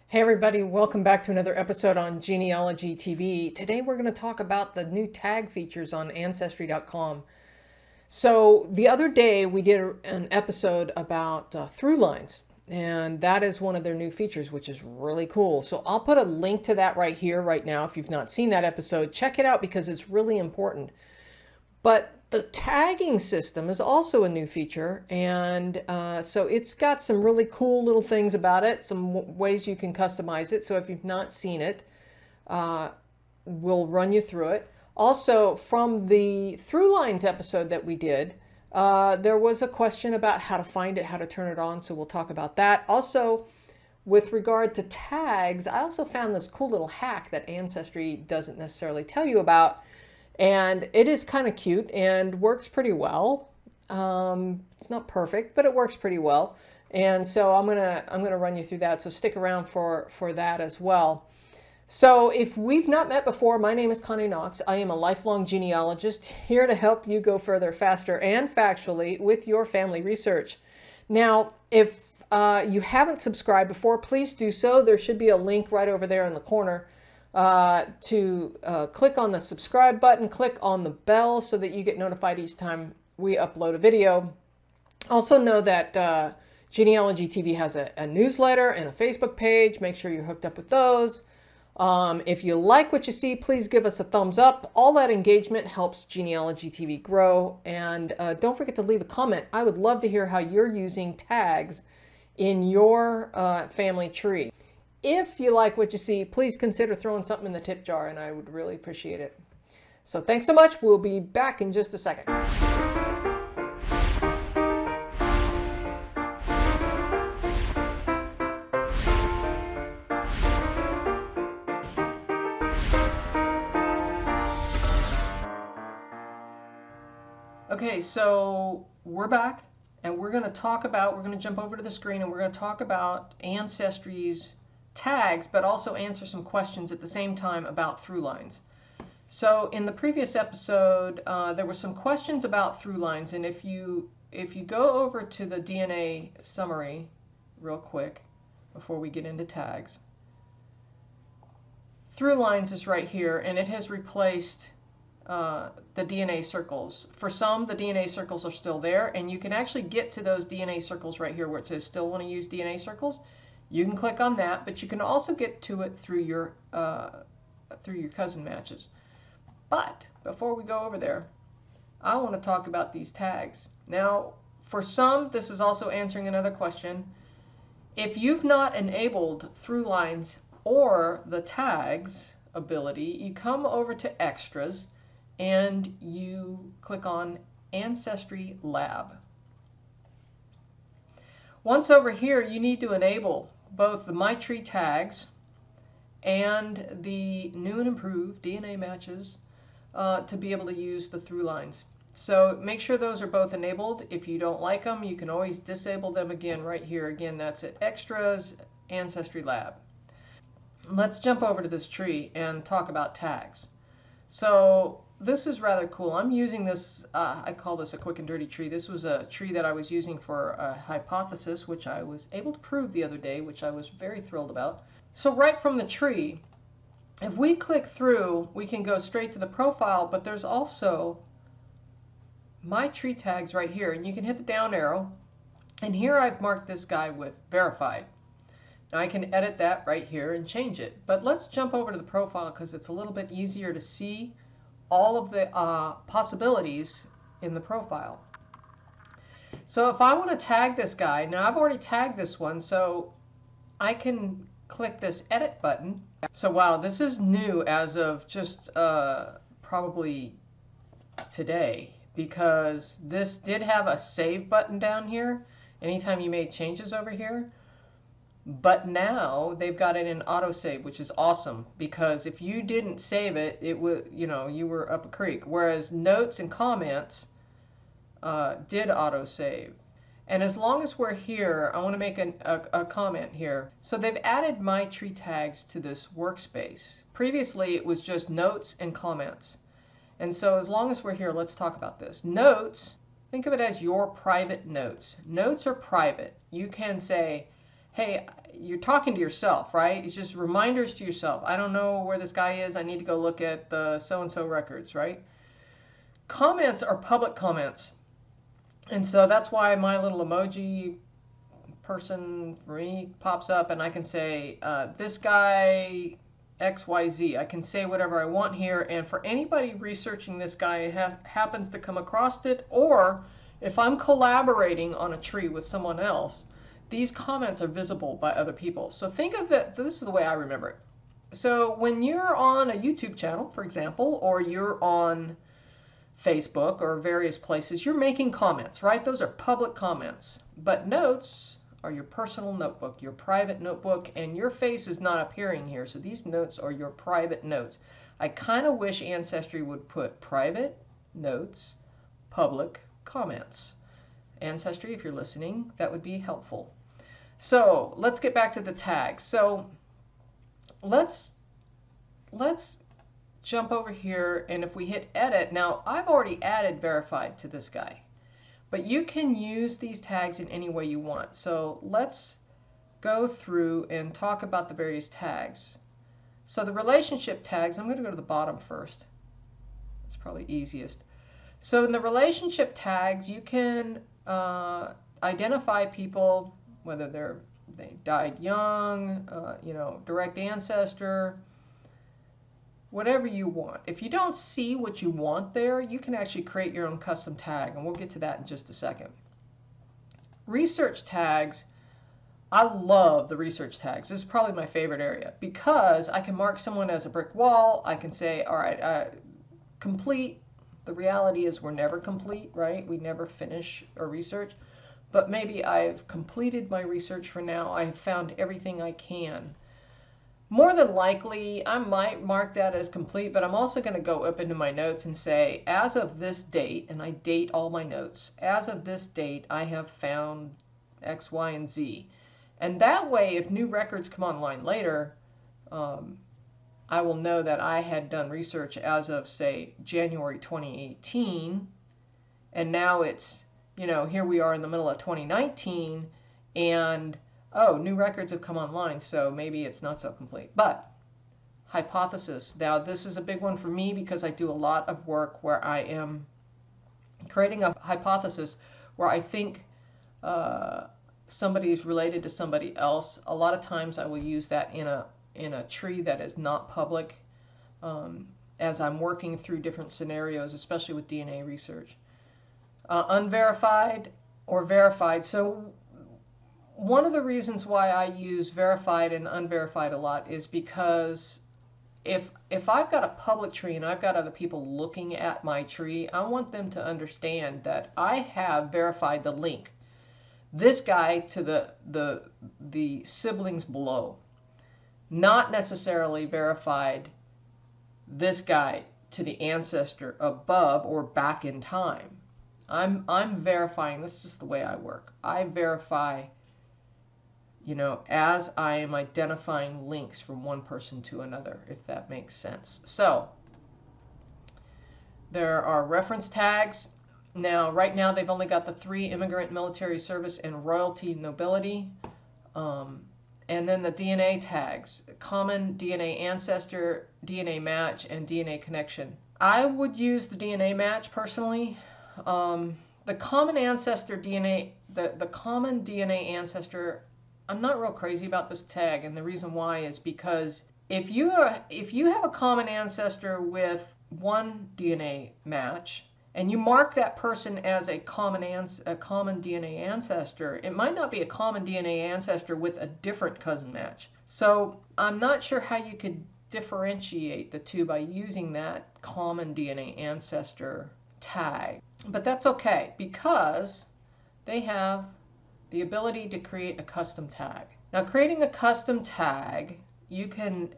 Hey everybody, welcome back to another episode on Genealogy TV. Today we're going to talk about the new tag features on Ancestry.com. So the other day we did an episode about through lines, and that is one of their new features, which is really cool. So I'll put a link to that right here, right now. If you've not seen that episode, check it out because it's really important. But the tagging system is also a new feature, and so it's got some really cool little things about it, some ways you can customize it. So if you've not seen it, we'll run you through it. Also, from the Through Lines episode that we did, there was a question about how to find it, how to turn it on, so we'll talk about that. Also, with regard to tags, I also found this cool little hack that Ancestry doesn't necessarily tell you about, and it is kind of cute and works pretty well. It's not perfect, but it works pretty well. And so I'm gonna run you through that. So stick around for that as well. So if we've not met before, my name is Connie Knox. I am a lifelong genealogist here to help you go further, faster, and factually with your family research. Now, if you haven't subscribed before, please do so. There should be a link right over there in the corner. To click on the subscribe button, click on the bell so that you get notified each time we upload a video. Also know that Genealogy TV has a newsletter and a Facebook page. Make sure you're hooked up with those. If you like what you see, please give us a thumbs up. All that engagement helps Genealogy TV grow. And don't forget to leave a comment. I would love to hear how you're using tags in your family tree. If you like what you see, please consider throwing something in the tip jar, and I would really appreciate it. So thanks so much. We'll be back in just a second. Okay, so we're back, and we're going to jump over to the screen, and we're going to talk about Ancestry's tags, but also answer some questions at the same time about through lines. So in the previous episode, there were some questions about through lines, and if you go over to the DNA summary real quick before we get into tags, through lines is right here, and it has replaced the DNA circles. For some, the DNA circles are still there, and you can actually get to those DNA circles right here where it says still want to use DNA circles. You can click on that, but you can also get to it through your cousin matches. But before we go over there, I want to talk about these tags. Now, for some, this is also answering another question. If you've not enabled through lines or the tags ability, you come over to extras and you click on Ancestry Lab. Once over here, you need to enable both the MyTreeTags and the new and improved DNA matches to be able to use the through lines. So make sure those are both enabled. If you don't like them, you can always disable them again right here. Again, that's at Extras, Ancestry Lab. Let's jump over to this tree and talk about tags. So this is rather cool. I'm using this, I call this a quick and dirty tree. This was a tree that I was using for a hypothesis, which I was able to prove the other day, which I was very thrilled about. So right from the tree, if we click through, we can go straight to the profile, but there's also My Tree Tags right here, and you can hit the down arrow, and here I've marked this guy with verified. Now I can edit that right here and change it, but let's jump over to the profile because it's a little bit easier to see all of the possibilities in the profile. So if I want to tag this guy, now I've already tagged this one, so I can click this edit button. So wow, this is new as of just probably today, because this did have a save button down here anytime you made changes over here. But now they've got it in autosave, which is awesome, because if you didn't save it, it would, you were up a creek. Whereas notes and comments did autosave. And as long as we're here, I want to make a comment here. So they've added MyTreeTags to this workspace. Previously, it was just notes and comments. And so as long as we're here, let's talk about this. Notes, think of it as your private notes. Notes are private. You can say, hey, you're talking to yourself, right? It's just reminders to yourself. I don't know where this guy is. I need to go look at the so-and-so records, right? Comments are public comments. And so that's why my little emoji person for me pops up, and I can say, this guy XYZ. I can say whatever I want here, and for anybody researching this guy happens to come across it, or if I'm collaborating on a tree with someone else, these comments are visible by other people. So think of it, this is the way I remember it. So when you're on a YouTube channel, for example, or you're on Facebook or various places, you're making comments, right? Those are public comments. But notes are your personal notebook, your private notebook, and your face is not appearing here. So these notes are your private notes. I kind of wish Ancestry would put private notes, public comments. Ancestry, if you're listening, that would be helpful. So let's get back to the tags. So let's jump over here, and if we hit edit, now I've already added verified to this guy, but you can use these tags in any way you want. So let's go through and talk about the various tags. So the relationship tags, I'm going to go to the bottom first. It's probably easiest. So in the relationship tags, you can identify people, whether they died young, direct ancestor, whatever you want. If you don't see what you want there, you can actually create your own custom tag, and we'll get to that in just a second. Research tags, I love the research tags. This is probably my favorite area because I can mark someone as a brick wall. I can say, all right, complete. The reality is we're never complete, right? We never finish a research. But maybe I've completed my research for now. I've found everything I can. More than likely, I might mark that as complete, but I'm also going to go up into my notes and say, as of this date, and I date all my notes, as of this date, I have found X, Y, and Z. And that way, if new records come online later, I will know that I had done research as of, say, January 2018, and now it's, here we are in the middle of 2019, and oh, new records have come online, so maybe it's not so complete. But hypothesis. Now, this is a big one for me because I do a lot of work where I am creating a hypothesis where I think somebody is related to somebody else. A lot of times I will use that in a tree that is not public as I'm working through different scenarios, especially with DNA research. Unverified or verified. So one of the reasons why I use verified and unverified a lot is because if I've got a public tree and I've got other people looking at my tree, I want them to understand that I have verified the link. This guy to the siblings below. Not necessarily verified this guy to the ancestor above or back in time. I'm verifying, this is just the way I work. I verify as I am identifying links from one person to another, if that makes sense. So there are reference tags. Now, right now, they've only got the 3: immigrant, military service, and royalty, nobility. And then the DNA tags: common, DNA ancestor, DNA match, and DNA connection. I would use the DNA match personally. The common ancestor DNA, the common DNA ancestor, I'm not real crazy about this tag, and the reason why is because if you have a common ancestor with one DNA match and you mark that person as a common DNA ancestor, it might not be a common DNA ancestor with a different cousin match. So I'm not sure how you could differentiate the two by using that common DNA ancestor tag, but that's okay because they have the ability to create a custom tag. Now, creating a custom tag, you can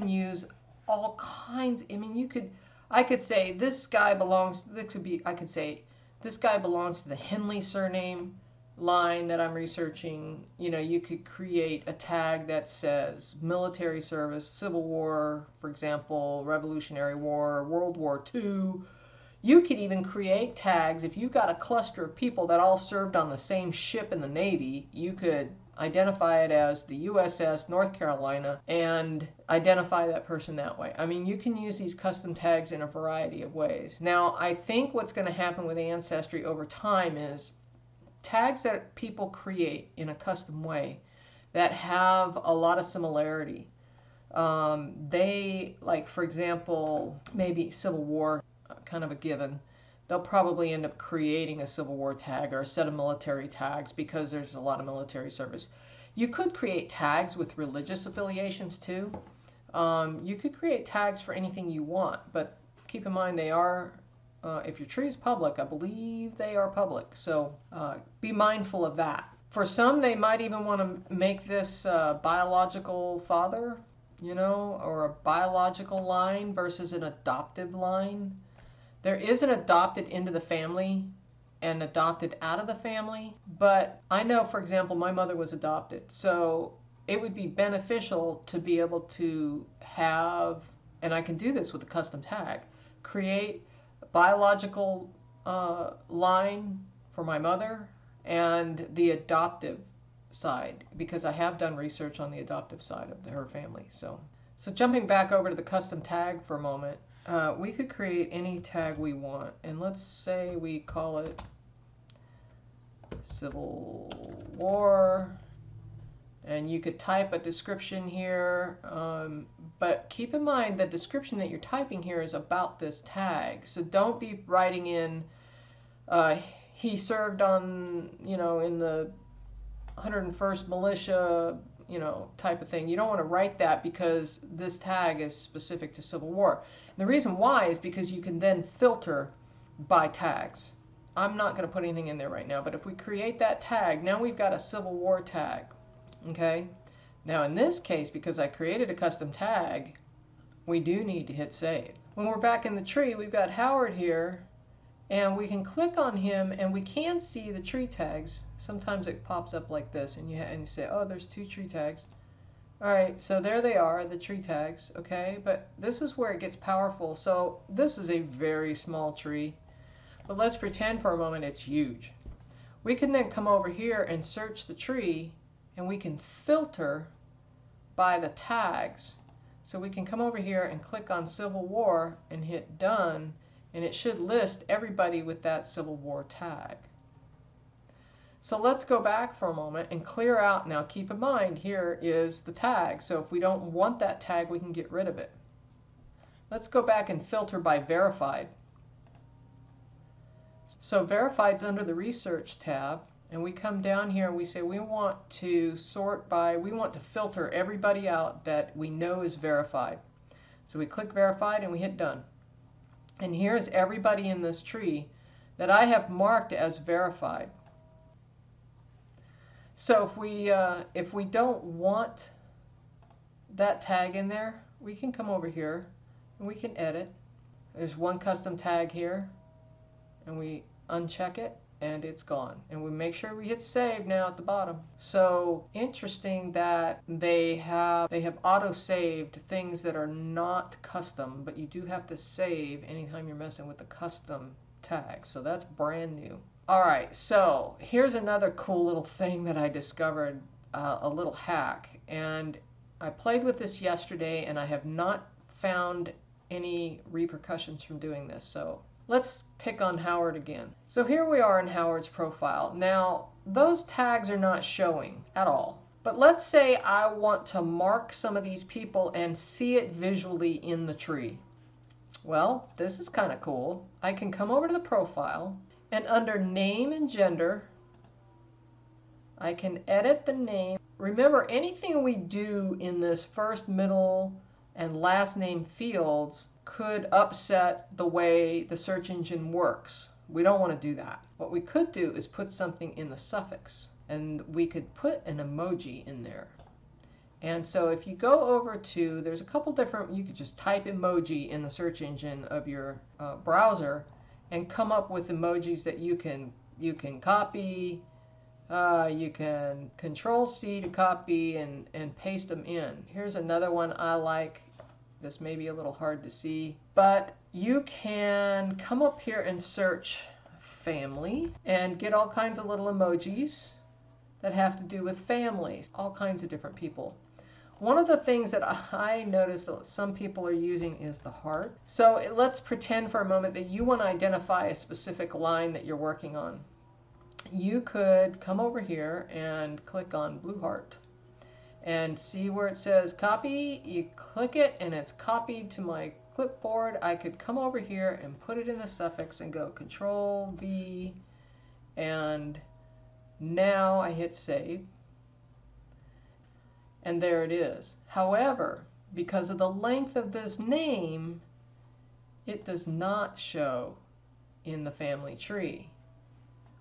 use all kinds. I mean, I could say this guy belongs. I could say this guy belongs to the Henley surname line that I'm researching. You could create a tag that says military service, Civil War, for example, Revolutionary War, World War II. You could even create tags if you've got a cluster of people that all served on the same ship in the Navy. You could identify it as the USS North Carolina, and identify that person that way. I mean, you can use these custom tags in a variety of ways. Now, I think what's going to happen with Ancestry over time is tags that people create in a custom way that have a lot of similarity. They, like, for example, maybe Civil War, kind of a given. They'll probably end up creating a Civil War tag or a set of military tags because there's a lot of military service. You could create tags with religious affiliations too. You could create tags for anything you want, but keep in mind they are, if your tree is public, I believe they are public. So be mindful of that. For some, they might even want to make this biological father, you know, or a biological line versus an adoptive line. There is an adopted into the family and adopted out of the family, but I know, for example, my mother was adopted, so it would be beneficial to be able to have, and I can do this with a custom tag, create a biological line for my mother and the adoptive side, because I have done research on the adoptive side of her family. So jumping back over to the custom tag for a moment, we could create any tag we want, and let's say we call it Civil War, and you could type a description here, but keep in mind the description that you're typing here is about this tag, so don't be writing in he served on, you know, in the 101st Militia, you know, type of thing. You don't want to write that because this tag is specific to Civil War. And the reason why is because you can then filter by tags. I'm not going to put anything in there right now, but if we create that tag, now we've got a Civil War tag. Okay? Now in this case, because I created a custom tag, we do need to hit save. When we're back in the tree, we've got Howard here, and we can click on him and we can see the tree tags. Sometimes it pops up like this and you say, oh, there's 2 tree tags. All right, so there they are, the tree tags, okay? But this is where it gets powerful. So this is a very small tree, but let's pretend for a moment it's huge. We can then come over here and search the tree, and we can filter by the tags. So we can come over here and click on Civil War and hit done, and it should list everybody with that Civil War tag. So let's go back for a moment and clear out. Now keep in mind, here is the tag. So if we don't want that tag, we can get rid of it. Let's go back and filter by verified. So verified's under the research tab, and we come down here and we say we want to sort by, we want to filter everybody out that we know is verified. So we click verified and we hit done. And here's everybody in this tree that I have marked as verified. So if we don't want that tag in there, we can come over here and we can edit. There's one custom tag here, and we uncheck it and it's gone. And we make sure we hit save now at the bottom. So interesting that they have auto-saved things that are not custom, but you do have to save anytime you're messing with the custom tag. So that's brand new. All right, so here's another cool little thing that I discovered, a little hack. And I played with this yesterday and I have not found any repercussions from doing this. So let's pick on Howard again. So here we are in Howard's profile. Now, those tags are not showing at all. But let's say I want to mark some of these people and see it visually in the tree. Well, this is kind of cool. I can come over to the profile, and under name and gender, I can edit the name. Remember, anything we do in this first, middle, and last name fields could upset the way the search engine works. We don't want to do that. What we could do is put something in the suffix, and we could put an emoji in there. And so if you go over to, there's a couple different, you could just type emoji in the search engine of your browser and come up with emojis that you can copy. You can Control-C to copy and paste them in. Here's another one I like. This may be a little hard to see, but you can come up here and search family and get all kinds of little emojis. that have to do with families, all kinds of different people. One of the things that I noticed that some people are using is the heart. So let's pretend for a moment that you want to identify a specific line that you're working on. You could come over here and click on blue heart and see where it says copy. You click it and it's copied to my clipboard. I could come over here and put it in the suffix and go Control V, and now I hit save. And there it is. However, because of the length of this name, it does not show in the family tree,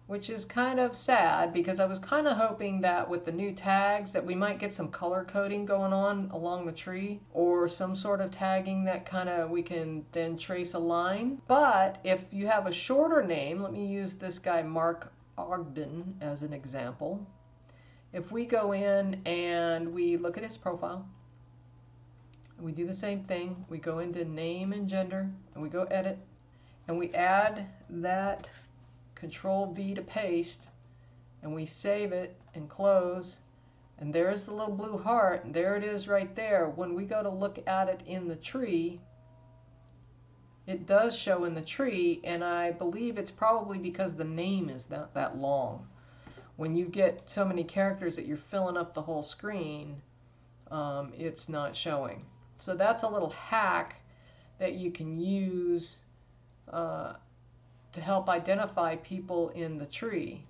which is kind of sad because I was kind of hoping that with the new tags that we might get some color coding going on along the tree, or some sort of tagging that kind of we can then trace a line. But if you have a shorter name, let me use this guy Mark Ogden as an example. If we go in and we look at his profile, we do the same thing. We go into name and gender, and we go edit, and we add that Control V to paste, and we save it and close, and there's the little blue heart, and there it is right there. When we go to look at it in the tree, it does show in the tree, and I believe it's probably because the name is not that long. When you get so many characters that you're filling up the whole screen, it's not showing. So that's a little hack that you can use to help identify people in the tree.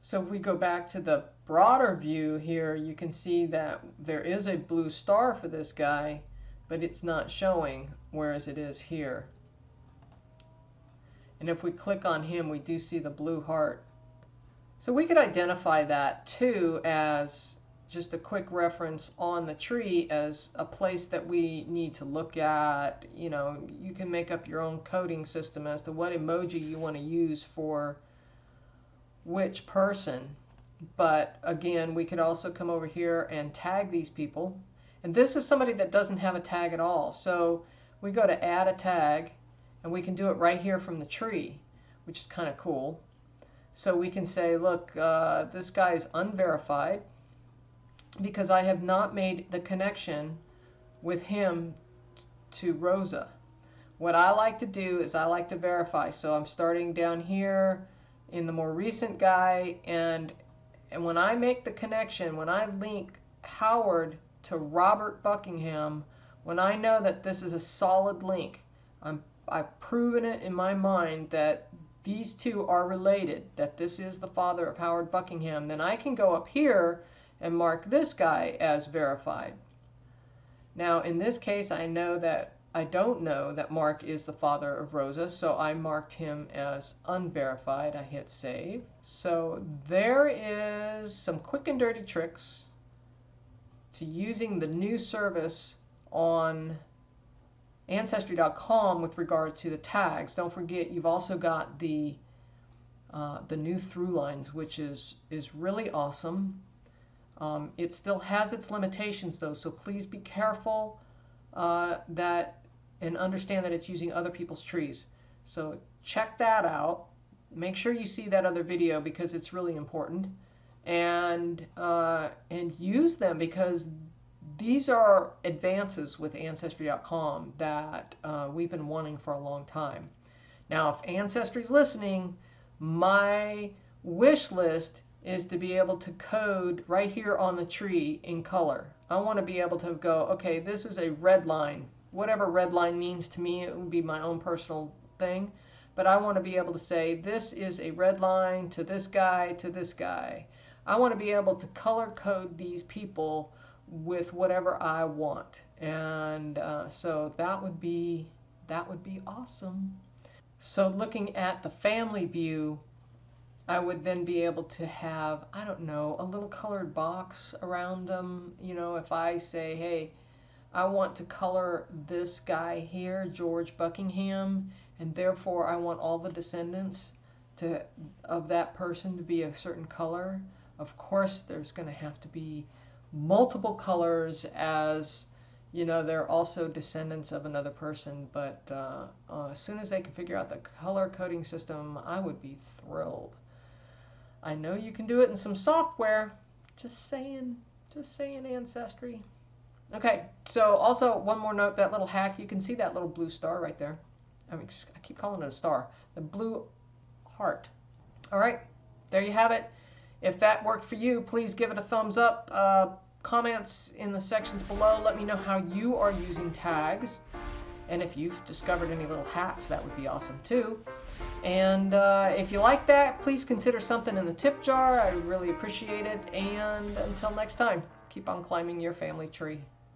So if we go back to the broader view here, you can see that there is a blue star for this guy, but it's not showing, whereas it is here. And if we click on him, we do see the blue heart. So we could identify that too as just a quick reference on the tree as a place that we need to look at. You know, you can make up your own coding system as to what emoji you want to use for which person. But again, we could also come over here and tag these people. And this is somebody that doesn't have a tag at all. So we go to add a tag, and we can do it right here from the tree, which is kind of cool. So we can say, look, this guy is unverified because I have not made the connection with him to Rosa. What I like to do is I like to verify. So I'm starting down here in the more recent guy, and when I make the connection, when I link Howard to Robert Buckingham, when I know that this is a solid link, I've proven it in my mind that these two are related, that this is the father of Howard Buckingham, then I can go up here and mark this guy as verified. Now in this case, I don't know that Mark is the father of Rosa, so I marked him as unverified. I hit save. So there is some quick and dirty tricks to using the new service on Ancestry.com with regard to the tags. Don't forget, you've also got the new Thrulines, which is really awesome. It still has its limitations though, so please be careful and understand that it's using other people's trees. So check that out. Make sure you see that other video because it's really important, and use them because these are advances with Ancestry.com that we've been wanting for a long time. Now, if Ancestry's listening, my wish list is to be able to code right here on the tree in color. I want to be able to go, okay, this is a red line. Whatever red line means to me, it would be my own personal thing. But I want to be able to say, this is a red line to this guy, to this guy. I want to be able to color code these people with whatever I want. And so that would be awesome. So looking at the family view, I would then be able to have, I don't know, a little colored box around them. You know, if I say, hey, I want to color this guy here, George Buckingham, and therefore I want all the descendants of that person to be a certain color. Of course, there's going to have to be multiple colors, as you know, they're also descendants of another person. But as soon as they can figure out the color coding system, I would be thrilled. I know you can do it in some software. Just saying, Ancestry. Okay, so also one more note, that little hack, you can see that little blue star right there. I mean, I keep calling it a star. The blue heart. All right, there you have it. If that worked for you, please give it a thumbs up. Comments in the sections below. Let me know how you are using tags. And if you've discovered any little hacks, that would be awesome too. And if you like that, please consider something in the tip jar. I really appreciate it. And until next time, keep on climbing your family tree.